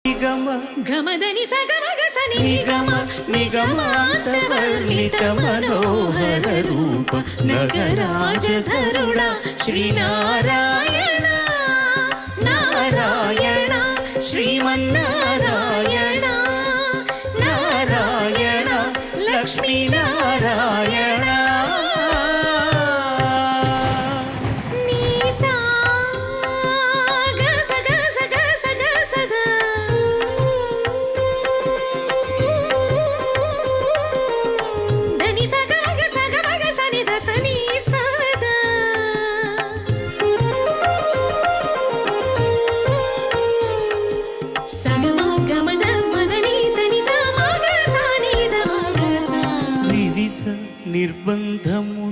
నిగమ గమదని సగమగసని నిగమ నిగమాంతవర్ణిత Manohara Roopa నగరాజధరుడా Sri Narayana Narayana Srimannarayana Narayana Lakshminarayana నిర్బంధము